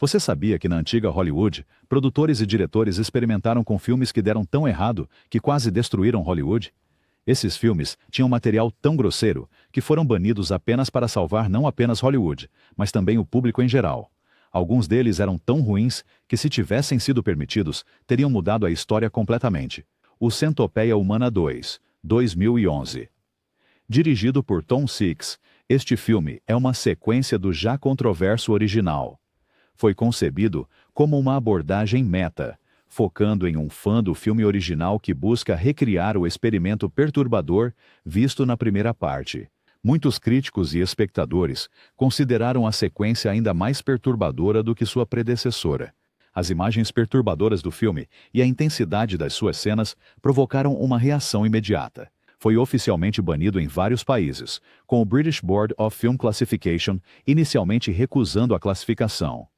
Você sabia que na antiga Hollywood, produtores e diretores experimentaram com filmes que deram tão errado que quase destruíram Hollywood? Esses filmes tinham material tão grosseiro que foram banidos apenas para salvar não apenas Hollywood, mas também o público em geral. Alguns deles eram tão ruins que, se tivessem sido permitidos, teriam mudado a história completamente. O Centopeia Humana 2, 2011. Dirigido por Tom Six, este filme é uma sequência do já controverso original. Foi concebido como uma abordagem meta, focando em um fã do filme original que busca recriar o experimento perturbador visto na primeira parte. Muitos críticos e espectadores consideraram a sequência ainda mais perturbadora do que sua predecessora. As imagens perturbadoras do filme e a intensidade das suas cenas provocaram uma reação imediata. Foi oficialmente banido em vários países, com o British Board of Film Classification inicialmente recusando a classificação.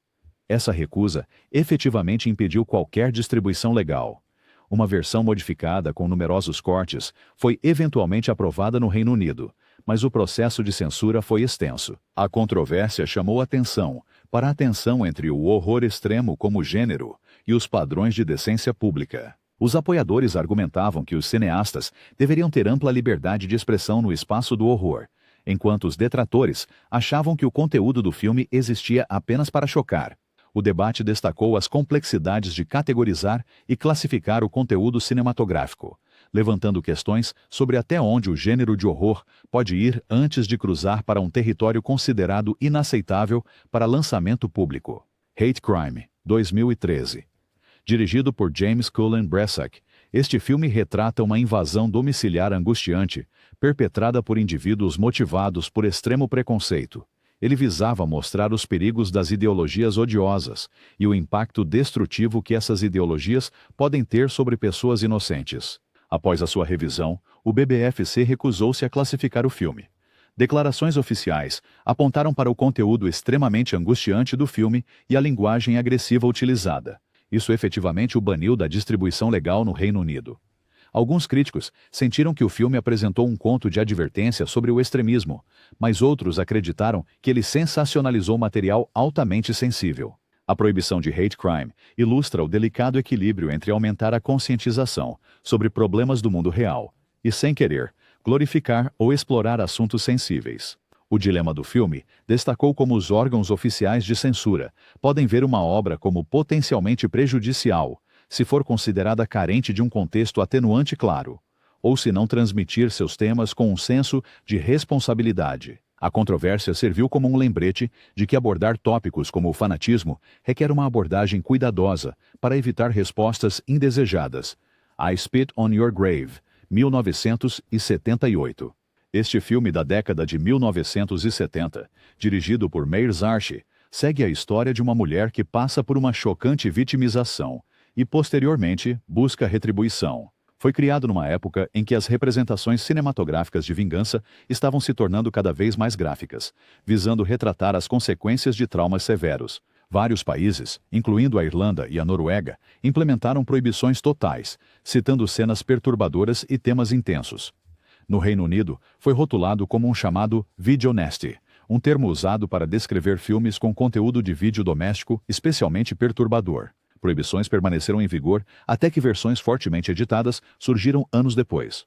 Essa recusa efetivamente impediu qualquer distribuição legal. Uma versão modificada com numerosos cortes foi eventualmente aprovada no Reino Unido, mas o processo de censura foi extenso. A controvérsia chamou atenção para a tensão entre o horror extremo como gênero e os padrões de decência pública. Os apoiadores argumentavam que os cineastas deveriam ter ampla liberdade de expressão no espaço do horror, enquanto os detratores achavam que o conteúdo do filme existia apenas para chocar. O debate destacou as complexidades de categorizar e classificar o conteúdo cinematográfico, levantando questões sobre até onde o gênero de horror pode ir antes de cruzar para um território considerado inaceitável para lançamento público. Hate Crime, 2013. Dirigido por James Cullen Bressak, este filme retrata uma invasão domiciliar angustiante, perpetrada por indivíduos motivados por extremo preconceito. Ele visava mostrar os perigos das ideologias odiosas e o impacto destrutivo que essas ideologias podem ter sobre pessoas inocentes. Após a sua revisão, o BBFC recusou-se a classificar o filme. Declarações oficiais apontaram para o conteúdo extremamente angustiante do filme e a linguagem agressiva utilizada. Isso efetivamente o baniu da distribuição legal no Reino Unido. Alguns críticos sentiram que o filme apresentou um conto de advertência sobre o extremismo, mas outros acreditaram que ele sensacionalizou material altamente sensível. A proibição de hate crime ilustra o delicado equilíbrio entre aumentar a conscientização sobre problemas do mundo real e, sem querer, glorificar ou explorar assuntos sensíveis. O dilema do filme destacou como os órgãos oficiais de censura podem ver uma obra como potencialmente prejudicial se for considerada carente de um contexto atenuante claro, ou se não transmitir seus temas com um senso de responsabilidade. A controvérsia serviu como um lembrete de que abordar tópicos como o fanatismo requer uma abordagem cuidadosa para evitar respostas indesejadas. I Spit on Your Grave, 1978. Este filme da década de 1970, dirigido por Meir Zarchi, segue a história de uma mulher que passa por uma chocante vitimização e, posteriormente, busca retribuição. Foi criado numa época em que as representações cinematográficas de vingança estavam se tornando cada vez mais gráficas, visando retratar as consequências de traumas severos. Vários países, incluindo a Irlanda e a Noruega, implementaram proibições totais, citando cenas perturbadoras e temas intensos. No Reino Unido, foi rotulado como um chamado video nasty, um termo usado para descrever filmes com conteúdo de vídeo doméstico especialmente perturbador. Proibições permaneceram em vigor até que versões fortemente editadas surgiram anos depois.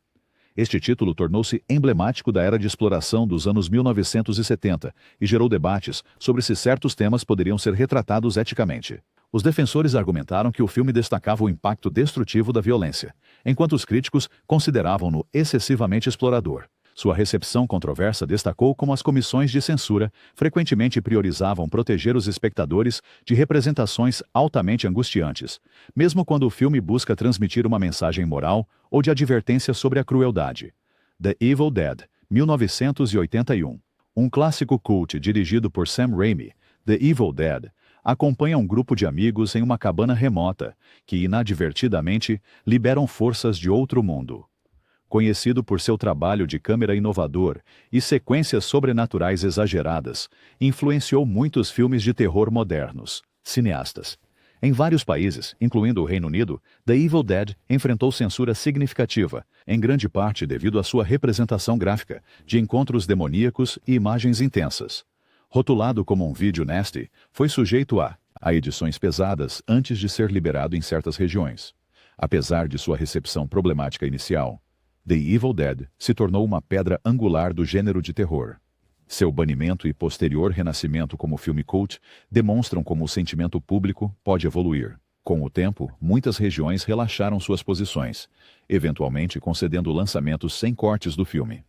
Este título tornou-se emblemático da era de exploração dos anos 1970 e gerou debates sobre se certos temas poderiam ser retratados eticamente. Os defensores argumentaram que o filme destacava o impacto destrutivo da violência, enquanto os críticos consideravam-no excessivamente explorador. Sua recepção controversa destacou como as comissões de censura frequentemente priorizavam proteger os espectadores de representações altamente angustiantes, mesmo quando o filme busca transmitir uma mensagem moral ou de advertência sobre a crueldade. The Evil Dead, 1981. Um clássico cult dirigido por Sam Raimi, The Evil Dead, acompanha um grupo de amigos em uma cabana remota que, inadvertidamente, liberam forças de outro mundo. Conhecido por seu trabalho de câmera inovador e sequências sobrenaturais exageradas, influenciou muitos filmes de terror modernos. Cineastas. Em vários países, incluindo o Reino Unido, The Evil Dead enfrentou censura significativa, em grande parte devido à sua representação gráfica, de encontros demoníacos e imagens intensas. Rotulado como um vídeo nasty, foi sujeito a Há edições pesadas antes de ser liberado em certas regiões. Apesar de sua recepção problemática inicial, The Evil Dead se tornou uma pedra angular do gênero de terror. Seu banimento e posterior renascimento como filme cult demonstram como o sentimento público pode evoluir. Com o tempo, muitas regiões relaxaram suas posições, eventualmente concedendo lançamentos sem cortes do filme.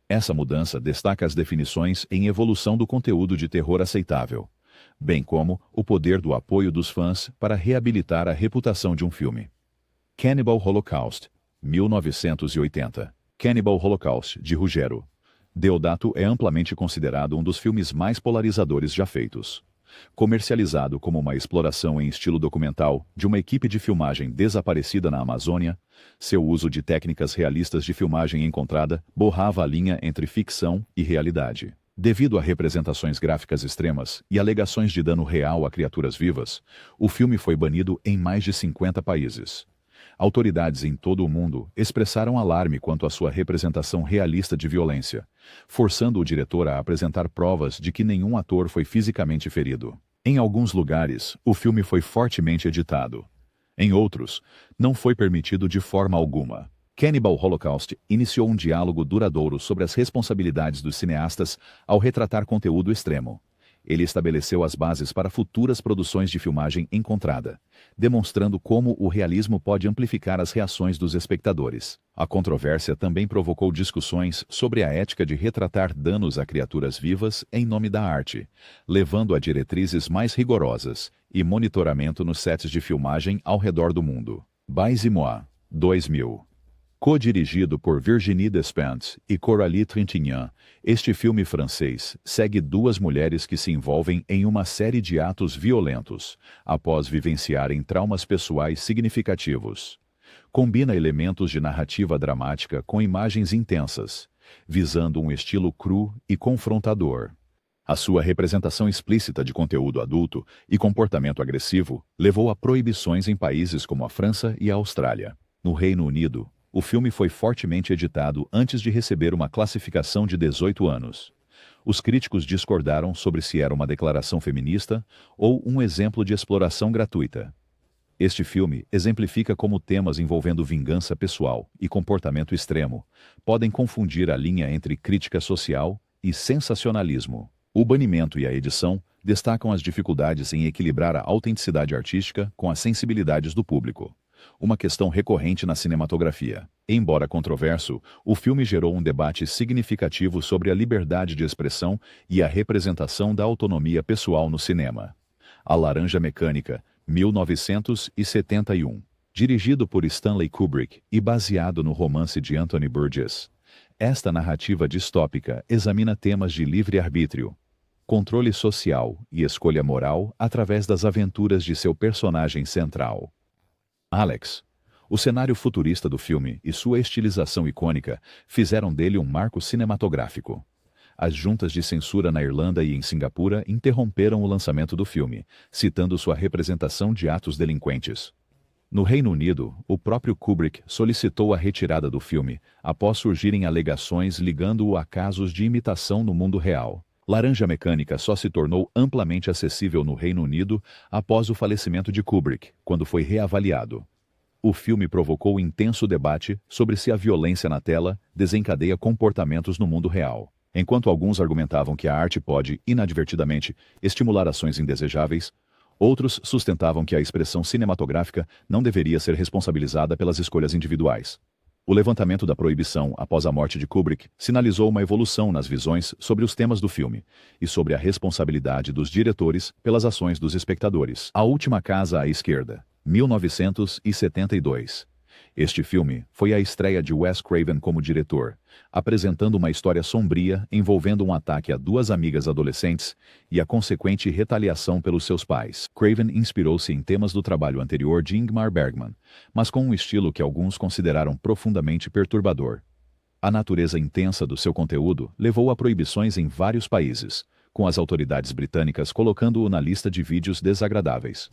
Essa mudança destaca as definições em evolução do conteúdo de terror aceitável, bem como o poder do apoio dos fãs para reabilitar a reputação de um filme. Cannibal Holocaust, 1980. Cannibal Holocaust, de Ruggero. Deodato é amplamente considerado um dos filmes mais polarizadores já feitos. Comercializado como uma exploração em estilo documental de uma equipe de filmagem desaparecida na Amazônia, seu uso de técnicas realistas de filmagem encontrada borrava a linha entre ficção e realidade. Devido a representações gráficas extremas e alegações de dano real a criaturas vivas, o filme foi banido em mais de 50 países. Autoridades em todo o mundo expressaram alarme quanto à sua representação realista de violência, forçando o diretor a apresentar provas de que nenhum ator foi fisicamente ferido. Em alguns lugares, o filme foi fortemente editado. Em outros, não foi permitido de forma alguma. Cannibal Holocaust iniciou um diálogo duradouro sobre as responsabilidades dos cineastas ao retratar conteúdo extremo. Ele estabeleceu as bases para futuras produções de filmagem encontrada, demonstrando como o realismo pode amplificar as reações dos espectadores. A controvérsia também provocou discussões sobre a ética de retratar danos a criaturas vivas em nome da arte, levando a diretrizes mais rigorosas e monitoramento nos sets de filmagem ao redor do mundo. Bais et Moi, 2000. Co-dirigido por Virginie Despentes e Coralie Trintignant, este filme francês segue duas mulheres que se envolvem em uma série de atos violentos, após vivenciarem traumas pessoais significativos. Combina elementos de narrativa dramática com imagens intensas, visando um estilo cru e confrontador. A sua representação explícita de conteúdo adulto e comportamento agressivo levou a proibições em países como a França e a Austrália. No Reino Unido, o filme foi fortemente editado antes de receber uma classificação de 18 anos. Os críticos discordaram sobre se era uma declaração feminista ou um exemplo de exploração gratuita. Este filme exemplifica como temas envolvendo vingança pessoal e comportamento extremo podem confundir a linha entre crítica social e sensacionalismo. O banimento e a edição destacam as dificuldades em equilibrar a autenticidade artística com as sensibilidades do público, uma questão recorrente na cinematografia. Embora controverso, o filme gerou um debate significativo sobre a liberdade de expressão e a representação da autonomia pessoal no cinema. A Laranja Mecânica, 1971. Dirigido por Stanley Kubrick e baseado no romance de Anthony Burgess, esta narrativa distópica examina temas de livre-arbítrio, controle social e escolha moral através das aventuras de seu personagem central. Alex. O cenário futurista do filme e sua estilização icônica fizeram dele um marco cinematográfico. As juntas de censura na Irlanda e em Singapura interromperam o lançamento do filme, citando sua representação de atos delinquentes. No Reino Unido, o próprio Kubrick solicitou a retirada do filme, após surgirem alegações ligando-o a casos de imitação no mundo real. Laranja Mecânica só se tornou amplamente acessível no Reino Unido após o falecimento de Kubrick, quando foi reavaliado. O filme provocou intenso debate sobre se a violência na tela desencadeia comportamentos no mundo real. Enquanto alguns argumentavam que a arte pode, inadvertidamente, estimular ações indesejáveis, outros sustentavam que a expressão cinematográfica não deveria ser responsabilizada pelas escolhas individuais. O levantamento da proibição após a morte de Kubrick sinalizou uma evolução nas visões sobre os temas do filme e sobre a responsabilidade dos diretores pelas ações dos espectadores. A Última Casa à Esquerda, 1972. Este filme foi a estreia de Wes Craven como diretor, apresentando uma história sombria envolvendo um ataque a duas amigas adolescentes e a consequente retaliação pelos seus pais. Craven inspirou-se em temas do trabalho anterior de Ingmar Bergman, mas com um estilo que alguns consideraram profundamente perturbador. A natureza intensa do seu conteúdo levou a proibições em vários países, com as autoridades britânicas colocando-o na lista de vídeos desagradáveis.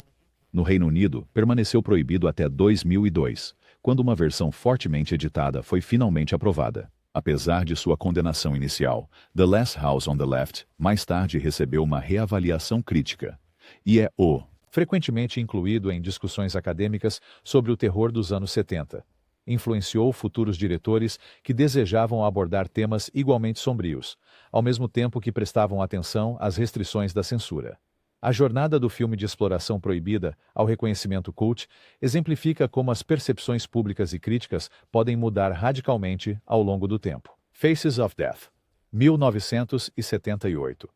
No Reino Unido, permaneceu proibido até 2002, quando uma versão fortemente editada foi finalmente aprovada. Apesar de sua condenação inicial, The Last House on the Left mais tarde recebeu uma reavaliação crítica, e é o frequentemente incluído em discussões acadêmicas sobre o terror dos anos 70. Influenciou futuros diretores que desejavam abordar temas igualmente sombrios, ao mesmo tempo que prestavam atenção às restrições da censura. A jornada do filme de exploração proibida ao reconhecimento cult exemplifica como as percepções públicas e críticas podem mudar radicalmente ao longo do tempo. Faces of Death, 1978.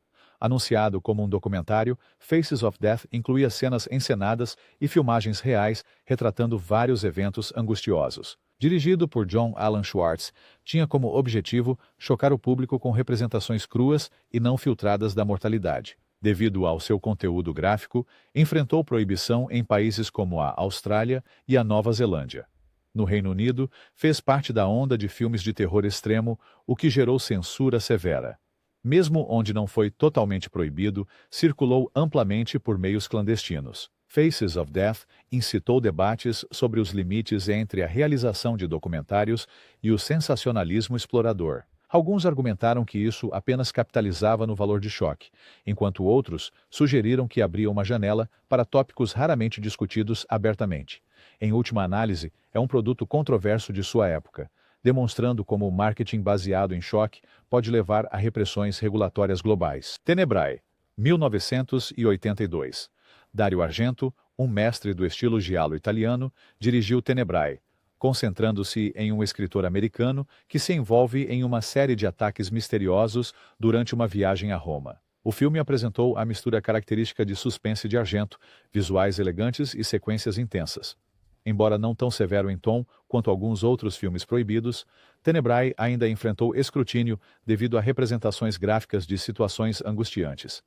Anunciado como um documentário, Faces of Death incluía cenas encenadas e filmagens reais retratando vários eventos angustiosos. Dirigido por John Alan Schwartz, tinha como objetivo chocar o público com representações cruas e não filtradas da mortalidade. Devido ao seu conteúdo gráfico, enfrentou proibição em países como a Austrália e a Nova Zelândia. No Reino Unido, fez parte da onda de filmes de terror extremo, o que gerou censura severa. Mesmo onde não foi totalmente proibido, circulou amplamente por meios clandestinos. Faces of Death incitou debates sobre os limites entre a realização de documentários e o sensacionalismo explorador. Alguns argumentaram que isso apenas capitalizava no valor de choque, enquanto outros sugeriram que abria uma janela para tópicos raramente discutidos abertamente. Em última análise, é um produto controverso de sua época, demonstrando como o marketing baseado em choque pode levar a repressões regulatórias globais. Tenebrae, 1982. Dario Argento, um mestre do estilo giallo italiano, dirigiu Tenebrae, concentrando-se em um escritor americano que se envolve em uma série de ataques misteriosos durante uma viagem a Roma. O filme apresentou a mistura característica de suspense de Argento, visuais elegantes e sequências intensas. Embora não tão severo em tom quanto alguns outros filmes proibidos, Tenebrae ainda enfrentou escrutínio devido a representações gráficas de situações angustiantes.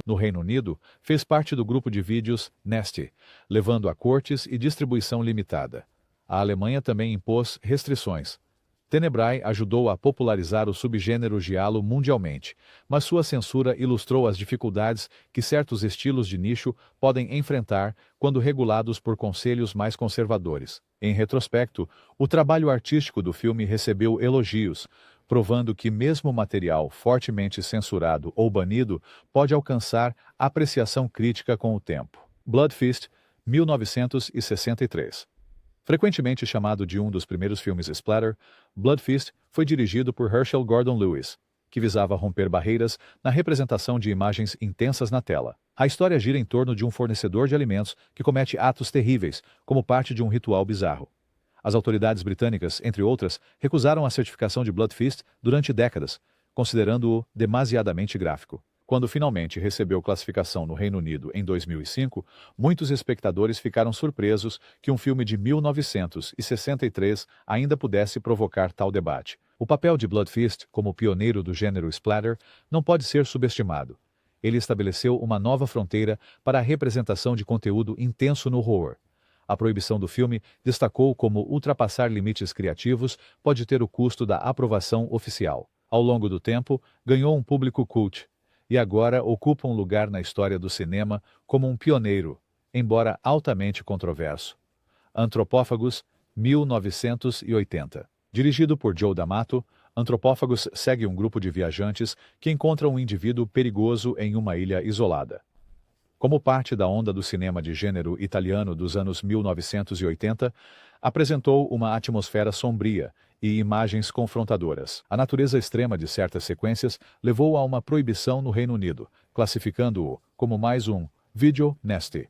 No Reino Unido, fez parte do grupo de vídeos Nasty, levando a cortes e distribuição limitada. A Alemanha também impôs restrições. Tenebrae ajudou a popularizar o subgênero giallo mundialmente, mas sua censura ilustrou as dificuldades que certos estilos de nicho podem enfrentar quando regulados por conselhos mais conservadores. Em retrospecto, o trabalho artístico do filme recebeu elogios, provando que mesmo material fortemente censurado ou banido pode alcançar apreciação crítica com o tempo. Blood Feast, 1963. Frequentemente chamado de um dos primeiros filmes splatter, Blood Feast foi dirigido por Herschel Gordon Lewis, que visava romper barreiras na representação de imagens intensas na tela. A história gira em torno de um fornecedor de alimentos que comete atos terríveis, como parte de um ritual bizarro. As autoridades britânicas, entre outras, recusaram a certificação de Blood Feast durante décadas, considerando-o demasiadamente gráfico. Quando finalmente recebeu classificação no Reino Unido em 2005, muitos espectadores ficaram surpresos que um filme de 1963 ainda pudesse provocar tal debate. O papel de Blood Feast, como pioneiro do gênero splatter, não pode ser subestimado. Ele estabeleceu uma nova fronteira para a representação de conteúdo intenso no horror. A proibição do filme destacou como ultrapassar limites criativos pode ter o custo da aprovação oficial. Ao longo do tempo, ganhou um público cult, e agora ocupa um lugar na história do cinema como um pioneiro, embora altamente controverso. Antropófagos, 1980. Dirigido por Joe D'Amato, Antropófagos segue um grupo de viajantes que encontram um indivíduo perigoso em uma ilha isolada. Como parte da onda do cinema de gênero italiano dos anos 1980, apresentou uma atmosfera sombria e imagens confrontadoras. A natureza extrema de certas sequências levou a uma proibição no Reino Unido, classificando-o como mais um video nasty.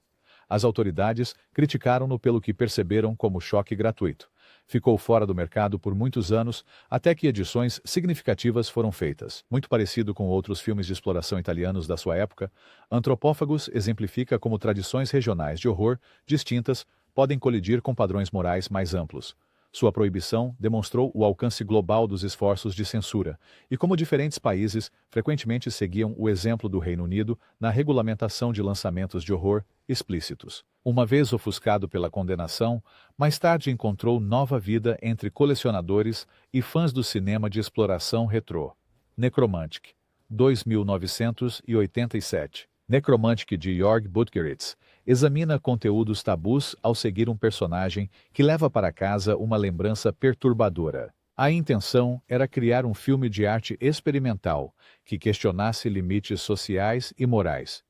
As autoridades criticaram-no pelo que perceberam como choque gratuito. Ficou fora do mercado por muitos anos, até que edições significativas foram feitas. Muito parecido com outros filmes de exploração italianos da sua época, Antropófagos exemplifica como tradições regionais de horror distintas podem colidir com padrões morais mais amplos. Sua proibição demonstrou o alcance global dos esforços de censura e como diferentes países frequentemente seguiam o exemplo do Reino Unido na regulamentação de lançamentos de horror explícitos. Uma vez ofuscado pela condenação, mais tarde encontrou nova vida entre colecionadores e fãs do cinema de exploração retrô. Necromantic, 2987. Necromantic de Jörg Buttgereit examina conteúdos tabus ao seguir um personagem que leva para casa uma lembrança perturbadora. A intenção era criar um filme de arte experimental que questionasse limites sociais e morais.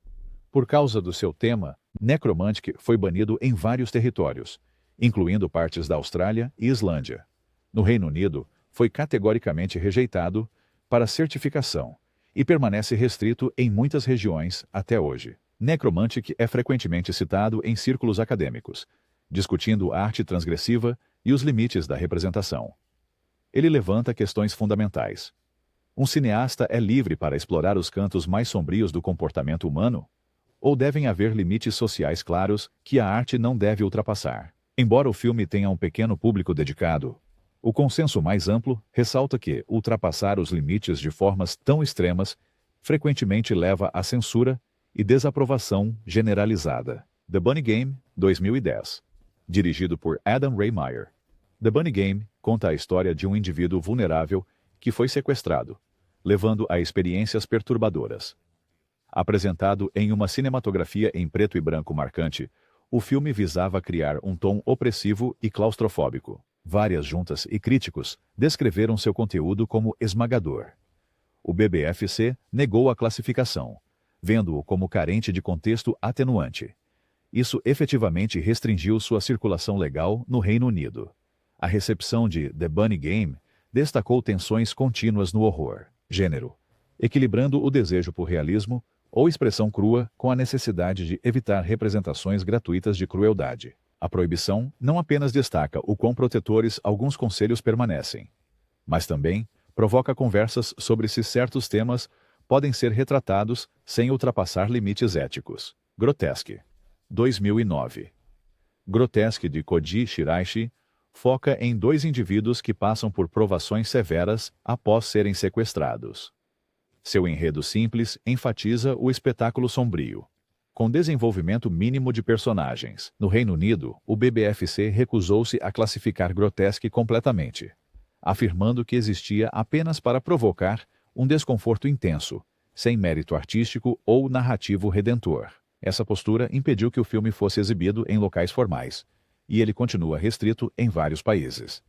Por causa do seu tema, Necromantic foi banido em vários territórios, incluindo partes da Austrália e Islândia. No Reino Unido, foi categoricamente rejeitado para certificação e permanece restrito em muitas regiões até hoje. Necromantic é frequentemente citado em círculos acadêmicos, discutindo a arte transgressiva e os limites da representação. Ele levanta questões fundamentais. Um cineasta é livre para explorar os cantos mais sombrios do comportamento humano? Ou devem haver limites sociais claros que a arte não deve ultrapassar? Embora o filme tenha um pequeno público dedicado, o consenso mais amplo ressalta que ultrapassar os limites de formas tão extremas frequentemente leva à censura e desaprovação generalizada. The Bunny Game, 2010. Dirigido por Adam Ray Meyer. The Bunny Game conta a história de um indivíduo vulnerável que foi sequestrado, levando a experiências perturbadoras. Apresentado em uma cinematografia em preto e branco marcante, o filme visava criar um tom opressivo e claustrofóbico. Várias juntas e críticos descreveram seu conteúdo como esmagador. O BBFC negou a classificação, vendo-o como carente de contexto atenuante. Isso efetivamente restringiu sua circulação legal no Reino Unido. A recepção de The Bunny Game destacou tensões contínuas no horror, gênero, equilibrando o desejo por realismo ou expressão crua com a necessidade de evitar representações gratuitas de crueldade. A proibição não apenas destaca o quão protetores alguns conselhos permanecem, mas também provoca conversas sobre se certos temas podem ser retratados sem ultrapassar limites éticos. Grotesque. 2009. Grotesque de Koji Shiraishi foca em dois indivíduos que passam por provações severas após serem sequestrados. Seu enredo simples enfatiza o espetáculo sombrio, com desenvolvimento mínimo de personagens. No Reino Unido, o BBFC recusou-se a classificar Grotesque completamente, afirmando que existia apenas para provocar um desconforto intenso, sem mérito artístico ou narrativo redentor. Essa postura impediu que o filme fosse exibido em locais formais, e ele continua restrito em vários países.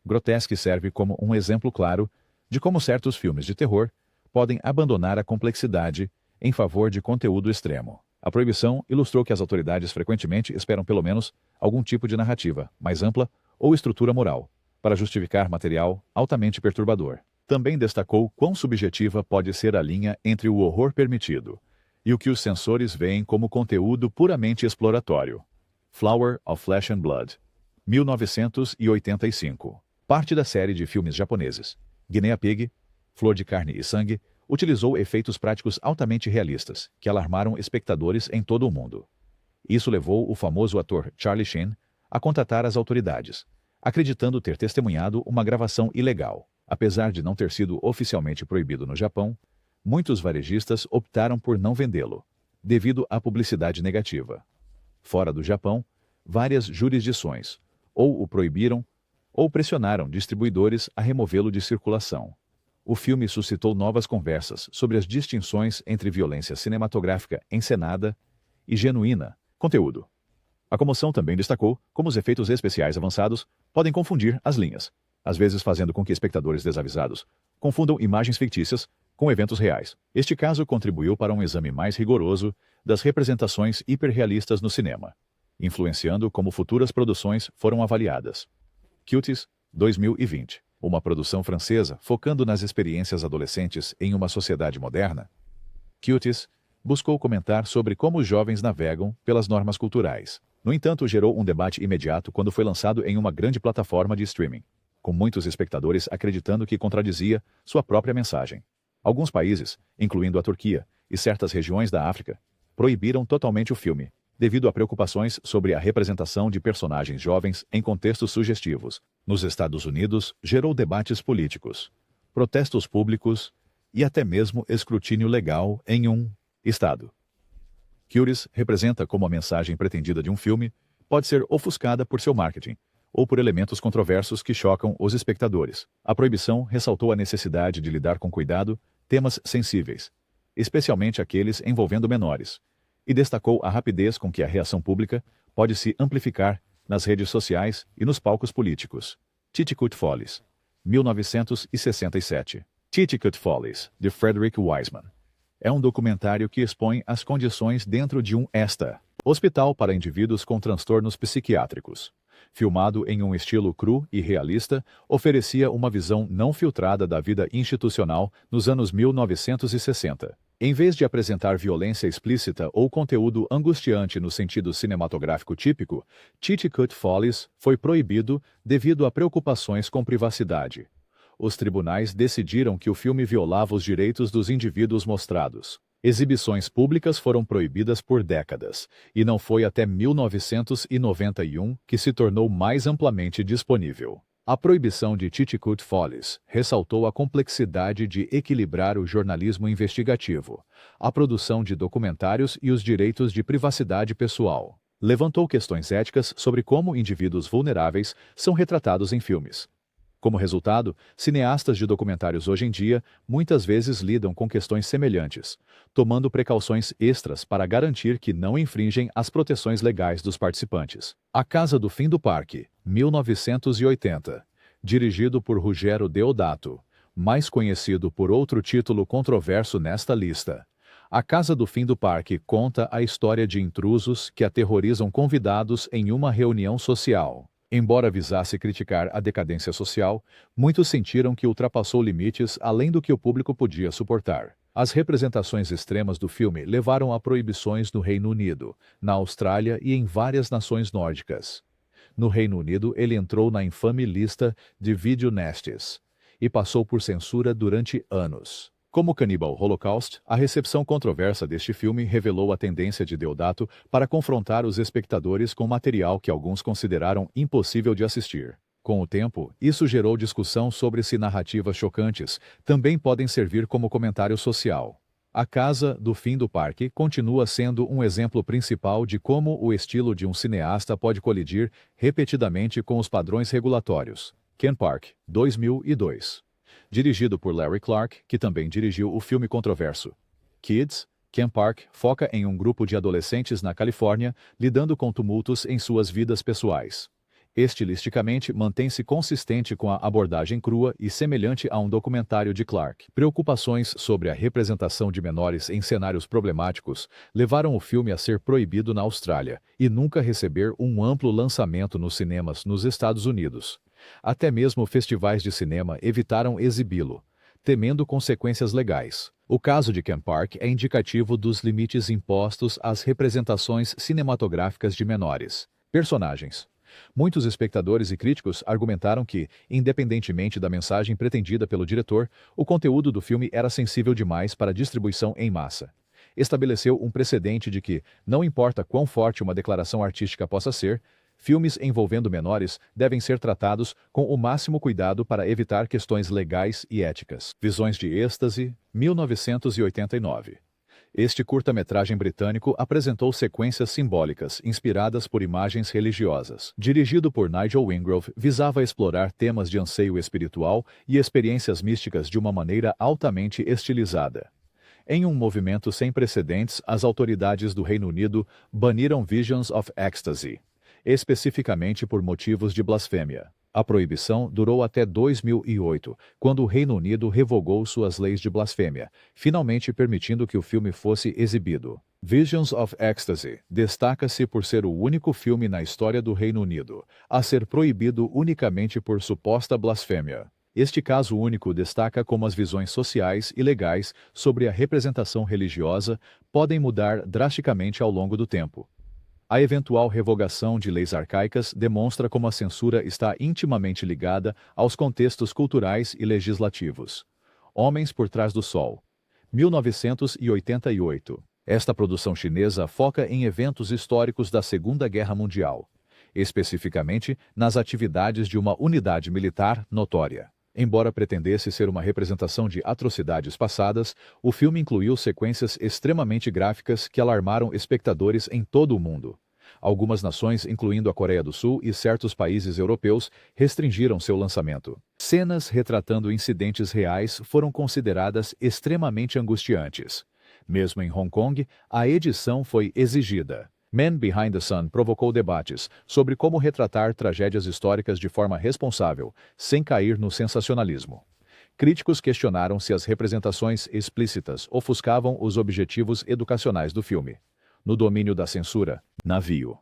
Grotesque serve como um exemplo claro de como certos filmes de terror podem abandonar a complexidade em favor de conteúdo extremo. A proibição ilustrou que as autoridades frequentemente esperam pelo menos algum tipo de narrativa mais ampla ou estrutura moral para justificar material altamente perturbador. Também destacou quão subjetiva pode ser a linha entre o horror permitido e o que os censores veem como conteúdo puramente exploratório. Flower of Flesh and Blood, 1985. Parte da série de filmes japoneses. Guinea Pig, Flor de Carne e Sangue, utilizou efeitos práticos altamente realistas, que alarmaram espectadores em todo o mundo. Isso levou o famoso ator Charlie Sheen a contatar as autoridades, acreditando ter testemunhado uma gravação ilegal. Apesar de não ter sido oficialmente proibido no Japão, muitos varejistas optaram por não vendê-lo, devido à publicidade negativa. Fora do Japão, várias jurisdições ou o proibiram ou pressionaram distribuidores a removê-lo de circulação. O filme suscitou novas conversas sobre as distinções entre violência cinematográfica encenada e genuína conteúdo. A comoção também destacou como os efeitos especiais avançados podem confundir as linhas, às vezes fazendo com que espectadores desavisados confundam imagens fictícias com eventos reais. Este caso contribuiu para um exame mais rigoroso das representações hiperrealistas no cinema, influenciando como futuras produções foram avaliadas. Cuties, 2020. Uma produção francesa focando nas experiências adolescentes em uma sociedade moderna. Cuties buscou comentar sobre como os jovens navegam pelas normas culturais. No entanto, gerou um debate imediato quando foi lançado em uma grande plataforma de streaming, com muitos espectadores acreditando que contradizia sua própria mensagem. Alguns países, incluindo a Turquia e certas regiões da África, proibiram totalmente o filme, devido a preocupações sobre a representação de personagens jovens em contextos sugestivos. Nos Estados Unidos, gerou debates políticos, protestos públicos e até mesmo escrutínio legal em um estado. Cuties representa como a mensagem pretendida de um filme pode ser ofuscada por seu marketing ou por elementos controversos que chocam os espectadores. A proibição ressaltou a necessidade de lidar com cuidado temas sensíveis, especialmente aqueles envolvendo menores, e destacou a rapidez com que a reação pública pode se amplificar nas redes sociais e nos palcos políticos. Titicut Follies, 1967. Titicut Follies, de Frederick Wiseman. É um documentário que expõe as condições dentro de um hospital para indivíduos com transtornos psiquiátricos. Filmado em um estilo cru e realista, oferecia uma visão não filtrada da vida institucional nos anos 1960. Em vez de apresentar violência explícita ou conteúdo angustiante no sentido cinematográfico típico, Chitticut Follies foi proibido devido a preocupações com privacidade. Os tribunais decidiram que o filme violava os direitos dos indivíduos mostrados. Exibições públicas foram proibidas por décadas, e não foi até 1991 que se tornou mais amplamente disponível. A proibição de Chitticut Follies ressaltou a complexidade de equilibrar o jornalismo investigativo, a produção de documentários e os direitos de privacidade pessoal. Levantou questões éticas sobre como indivíduos vulneráveis são retratados em filmes. Como resultado, cineastas de documentários hoje em dia muitas vezes lidam com questões semelhantes, tomando precauções extras para garantir que não infringem as proteções legais dos participantes. A Casa do Fim do Parque, 1980, dirigido por Ruggero Deodato, mais conhecido por outro título controverso nesta lista. A Casa do Fim do Parque conta a história de intrusos que aterrorizam convidados em uma reunião social. Embora visasse criticar a decadência social, muitos sentiram que ultrapassou limites além do que o público podia suportar. As representações extremas do filme levaram a proibições no Reino Unido, na Austrália e em várias nações nórdicas. No Reino Unido, ele entrou na infame lista de Video Nasties e passou por censura durante anos. Como Cannibal Holocaust, a recepção controversa deste filme revelou a tendência de Deodato para confrontar os espectadores com material que alguns consideraram impossível de assistir. Com o tempo, isso gerou discussão sobre se narrativas chocantes também podem servir como comentário social. A Casa do Fim do Parque continua sendo um exemplo principal de como o estilo de um cineasta pode colidir repetidamente com os padrões regulatórios. Ken Park, 2002. Dirigido por Larry Clark, que também dirigiu o filme controverso Kids, Ken Park foca em um grupo de adolescentes na Califórnia lidando com tumultos em suas vidas pessoais. Estilisticamente, mantém-se consistente com a abordagem crua e semelhante a um documentário de Clark. Preocupações sobre a representação de menores em cenários problemáticos levaram o filme a ser proibido na Austrália e nunca receber um amplo lançamento nos cinemas nos Estados Unidos. Até mesmo festivais de cinema evitaram exibi-lo, temendo consequências legais. O caso de Ken Park é indicativo dos limites impostos às representações cinematográficas de menores. Personagens. Muitos espectadores e críticos argumentaram que, independentemente da mensagem pretendida pelo diretor, o conteúdo do filme era sensível demais para distribuição em massa. Estabeleceu um precedente de que, não importa quão forte uma declaração artística possa ser, filmes envolvendo menores devem ser tratados com o máximo cuidado para evitar questões legais e éticas. Visões de Êxtase, 1989. Este curta-metragem britânico apresentou sequências simbólicas inspiradas por imagens religiosas. Dirigido por Nigel Wingrove, visava explorar temas de anseio espiritual e experiências místicas de uma maneira altamente estilizada. Em um movimento sem precedentes, as autoridades do Reino Unido baniram Visions of Ecstasy, especificamente por motivos de blasfêmia. A proibição durou até 2008, quando o Reino Unido revogou suas leis de blasfêmia, finalmente permitindo que o filme fosse exibido. Visions of Ecstasy destaca-se por ser o único filme na história do Reino Unido a ser proibido unicamente por suposta blasfêmia. Este caso único destaca como as visões sociais e legais sobre a representação religiosa podem mudar drasticamente ao longo do tempo. A eventual revogação de leis arcaicas demonstra como a censura está intimamente ligada aos contextos culturais e legislativos. Homens por Trás do Sol, 1988. Esta produção chinesa foca em eventos históricos da Segunda Guerra Mundial, especificamente nas atividades de uma unidade militar notória. Embora pretendesse ser uma representação de atrocidades passadas, o filme incluiu sequências extremamente gráficas que alarmaram espectadores em todo o mundo. Algumas nações, incluindo a Coreia do Sul e certos países europeus, restringiram seu lançamento. Cenas retratando incidentes reais foram consideradas extremamente angustiantes. Mesmo em Hong Kong, a edição foi exigida. Man Behind the Sun provocou debates sobre como retratar tragédias históricas de forma responsável, sem cair no sensacionalismo. Críticos questionaram se as representações explícitas ofuscavam os objetivos educacionais do filme. No domínio da censura, navio.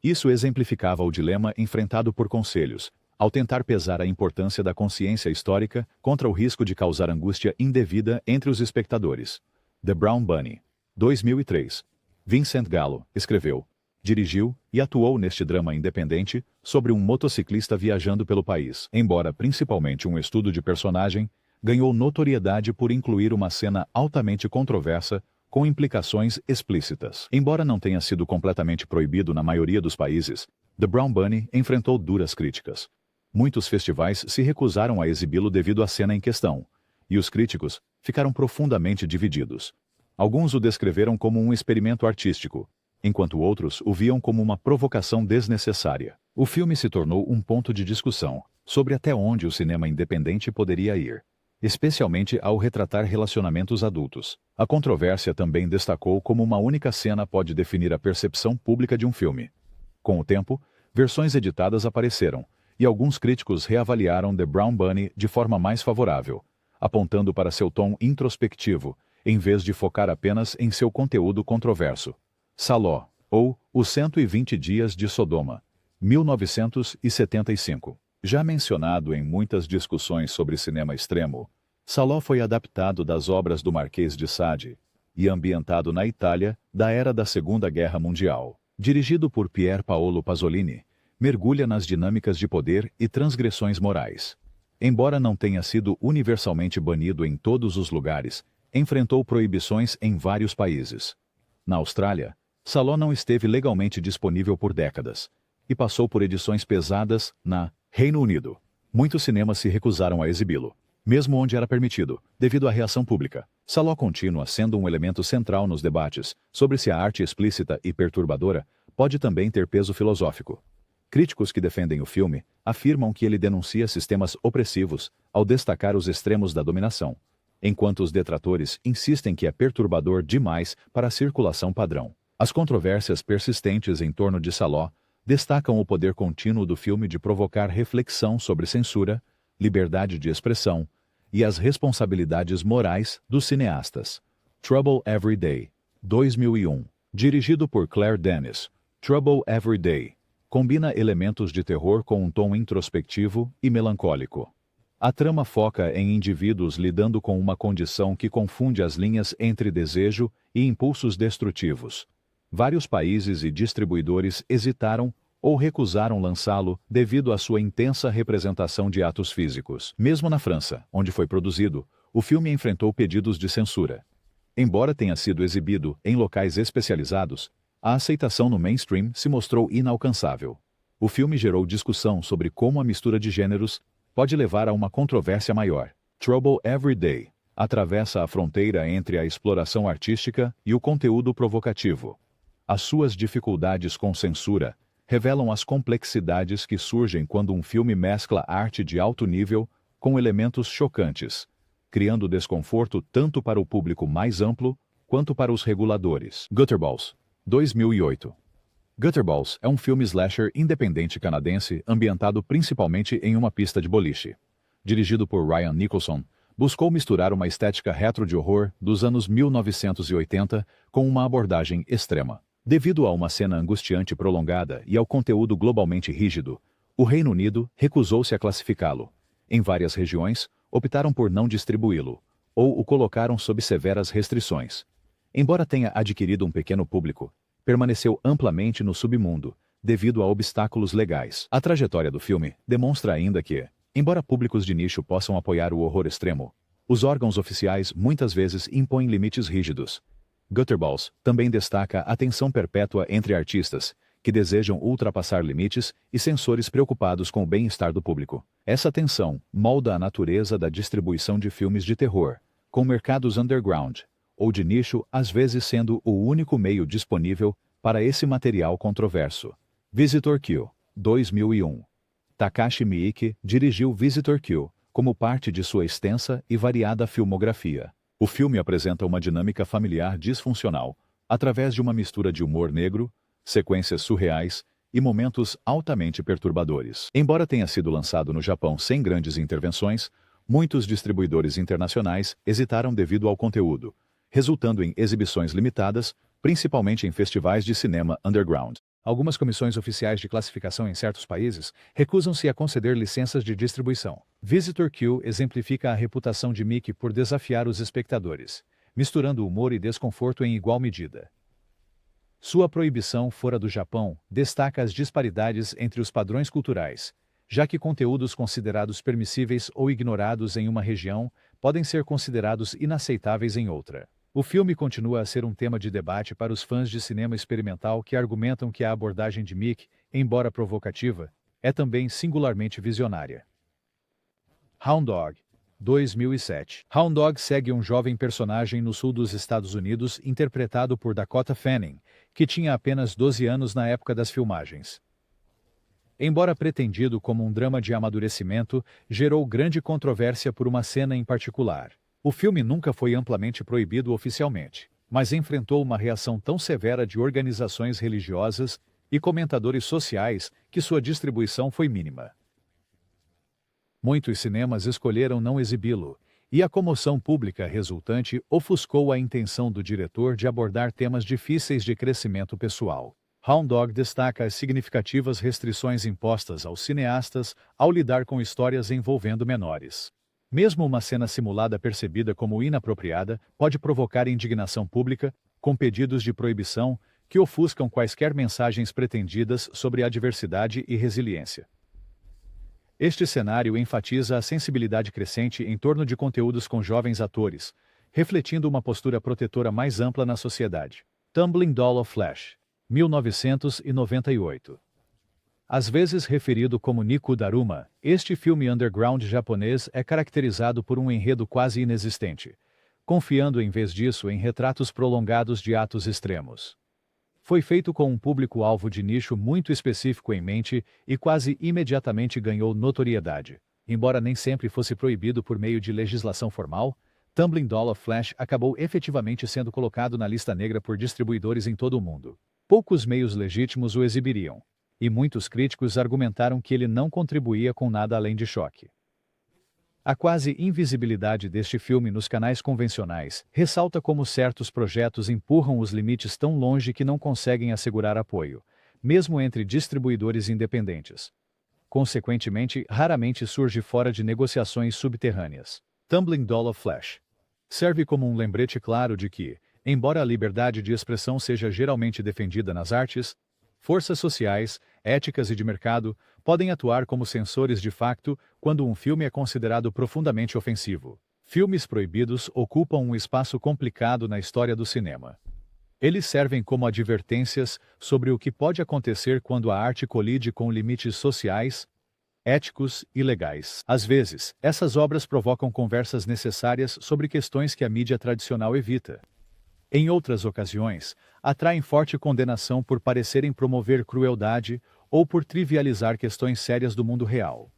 Isso exemplificava o dilema enfrentado por conselhos, ao tentar pesar a importância da consciência histórica contra o risco de causar angústia indevida entre os espectadores. The Brown Bunny. 2003. Vincent Gallo escreveu, dirigiu e atuou neste drama independente sobre um motociclista viajando pelo país. Embora principalmente um estudo de personagem, ganhou notoriedade por incluir uma cena altamente controversa com implicações explícitas. Embora não tenha sido completamente proibido na maioria dos países, The Brown Bunny enfrentou duras críticas. Muitos festivais se recusaram a exibi-lo devido à cena em questão, e os críticos ficaram profundamente divididos. Alguns o descreveram como um experimento artístico, enquanto outros o viam como uma provocação desnecessária. O filme se tornou um ponto de discussão sobre até onde o cinema independente poderia ir, especialmente ao retratar relacionamentos adultos. A controvérsia também destacou como uma única cena pode definir a percepção pública de um filme. Com o tempo, versões editadas apareceram, e alguns críticos reavaliaram The Brown Bunny de forma mais favorável, apontando para seu tom introspectivo, em vez de focar apenas em seu conteúdo controverso. Saló, ou Os 120 Dias de Sodoma, 1975. Já mencionado em muitas discussões sobre cinema extremo, Saló foi adaptado das obras do Marquês de Sade e ambientado na Itália da era da Segunda Guerra Mundial. Dirigido por Pier Paolo Pasolini, mergulha nas dinâmicas de poder e transgressões morais. Embora não tenha sido universalmente banido em todos os lugares, enfrentou proibições em vários países. Na Austrália, Saló não esteve legalmente disponível por décadas, e passou por edições pesadas na Reino Unido. Muitos cinemas se recusaram a exibi-lo, mesmo onde era permitido, devido à reação pública. Saló continua sendo um elemento central nos debates sobre se a arte explícita e perturbadora pode também ter peso filosófico. Críticos que defendem o filme afirmam que ele denuncia sistemas opressivos ao destacar os extremos da dominação, enquanto os detratores insistem que é perturbador demais para a circulação padrão. As controvérsias persistentes em torno de Saló destacam o poder contínuo do filme de provocar reflexão sobre censura, liberdade de expressão e as responsabilidades morais dos cineastas. Trouble Every Day, 2001. Dirigido por Claire Denis, Trouble Every Day combina elementos de terror com um tom introspectivo e melancólico. A trama foca em indivíduos lidando com uma condição que confunde as linhas entre desejo e impulsos destrutivos. Vários países e distribuidores hesitaram ou recusaram lançá-lo devido à sua intensa representação de atos físicos. Mesmo na França, onde foi produzido, o filme enfrentou pedidos de censura. Embora tenha sido exibido em locais especializados, a aceitação no mainstream se mostrou inalcançável. O filme gerou discussão sobre como a mistura de gêneros pode levar a uma controvérsia maior. Trouble Every Day atravessa a fronteira entre a exploração artística e o conteúdo provocativo. As suas dificuldades com censura revelam as complexidades que surgem quando um filme mescla arte de alto nível com elementos chocantes, criando desconforto tanto para o público mais amplo quanto para os reguladores. Gutterballs, 2008. Gutterballs é um filme slasher independente canadense ambientado principalmente em uma pista de boliche. Dirigido por Ryan Nicholson, buscou misturar uma estética retro de horror dos anos 1980 com uma abordagem extrema. Devido a uma cena angustiante prolongada e ao conteúdo globalmente rígido, o Reino Unido recusou-se a classificá-lo. Em várias regiões, optaram por não distribuí-lo, ou o colocaram sob severas restrições. Embora tenha adquirido um pequeno público, permaneceu amplamente no submundo, devido a obstáculos legais. A trajetória do filme demonstra ainda que, embora públicos de nicho possam apoiar o horror extremo, os órgãos oficiais muitas vezes impõem limites rígidos. Gutterballs também destaca a tensão perpétua entre artistas, que desejam ultrapassar limites, e censores preocupados com o bem-estar do público. Essa tensão molda a natureza da distribuição de filmes de terror, com mercados underground, ou de nicho às vezes sendo o único meio disponível para esse material controverso. Visitor Q, 2001. Takashi Miike dirigiu Visitor Q como parte de sua extensa e variada filmografia. O filme apresenta uma dinâmica familiar disfuncional, através de uma mistura de humor negro, sequências surreais e momentos altamente perturbadores. Embora tenha sido lançado no Japão sem grandes intervenções, Muitos distribuidores internacionais hesitaram devido ao conteúdo, resultando em exibições limitadas, principalmente em festivais de cinema underground. Algumas comissões oficiais de classificação em certos países recusam-se a conceder licenças de distribuição. Visitor Q exemplifica a reputação de Mickey por desafiar os espectadores, misturando humor e desconforto em igual medida. Sua proibição fora do Japão destaca as disparidades entre os padrões culturais, já que conteúdos considerados permissíveis ou ignorados em uma região podem ser considerados inaceitáveis em outra. O filme continua a ser um tema de debate para os fãs de cinema experimental que argumentam que a abordagem de Mickey, embora provocativa, é também singularmente visionária. Hound Dog, 2007. Hound Dog segue um jovem personagem no sul dos Estados Unidos interpretado por Dakota Fanning, que tinha apenas 12 anos na época das filmagens. Embora pretendido como um drama de amadurecimento, gerou grande controvérsia por uma cena em particular. O filme nunca foi amplamente proibido oficialmente, mas enfrentou uma reação tão severa de organizações religiosas e comentadores sociais que sua distribuição foi mínima. Muitos cinemas escolheram não exibi-lo, e a comoção pública resultante ofuscou a intenção do diretor de abordar temas difíceis de crescimento pessoal. Hound Dog destaca as significativas restrições impostas aos cineastas ao lidar com histórias envolvendo menores. Mesmo uma cena simulada percebida como inapropriada pode provocar indignação pública, com pedidos de proibição que ofuscam quaisquer mensagens pretendidas sobre a diversidade e resiliência. Este cenário enfatiza a sensibilidade crescente em torno de conteúdos com jovens atores, refletindo uma postura protetora mais ampla na sociedade. Tumbling Doll of Flesh, 1998. Às vezes referido como Niku Daruma, este filme underground japonês é caracterizado por um enredo quase inexistente, confiando em vez disso em retratos prolongados de atos extremos. Foi feito com um público-alvo de nicho muito específico em mente e quase imediatamente ganhou notoriedade. Embora nem sempre fosse proibido por meio de legislação formal, Tumbling Doll of Flesh acabou efetivamente sendo colocado na lista negra por distribuidores em todo o mundo. Poucos meios legítimos o exibiriam, e muitos críticos argumentaram que ele não contribuía com nada além de choque. A quase invisibilidade deste filme nos canais convencionais ressalta como certos projetos empurram os limites tão longe que não conseguem assegurar apoio, mesmo entre distribuidores independentes. Consequentemente, raramente surge fora de negociações subterrâneas. Tumbling Doll of Flesh serve como um lembrete claro de que, embora a liberdade de expressão seja geralmente defendida nas artes, forças sociais, éticas e de mercado podem atuar como censores de facto quando um filme é considerado profundamente ofensivo. Filmes proibidos ocupam um espaço complicado na história do cinema. Eles servem como advertências sobre o que pode acontecer quando a arte colide com limites sociais, éticos e legais. Às vezes, essas obras provocam conversas necessárias sobre questões que a mídia tradicional evita. Em outras ocasiões, atraem forte condenação por parecerem promover crueldade ou por trivializar questões sérias do mundo real.